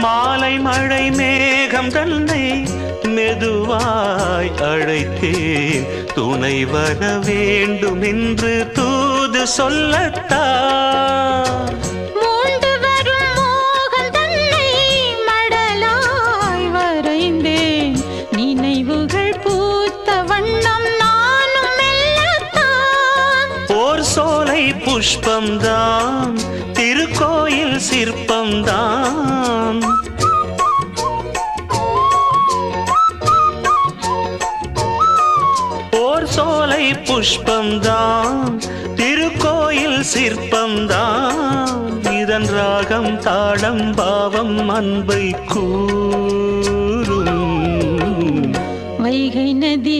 மாலை மழை மேகம் தன்னை மெதுவாய் அழைத்தேன் துணை வர வேண்டும் என்று தூது சொல்லத்தான் மூண்டு வரும் மோகம் தன்னை மடலாய் வரைந்தேன் நினைவுகள் பூத்த வண்ணம் நானும் மெல்லத்தான் ஓர் சோலை புஷ்பம்தான் திருக்கோயில் சிற்பம்தான் ஓர் சோலை புஷ்பம்தான் திருக்கோயில் சிற்பம்தான் இதன் ராகம் தாளம் பாவம் அன்பை கூறும் வைகை நதி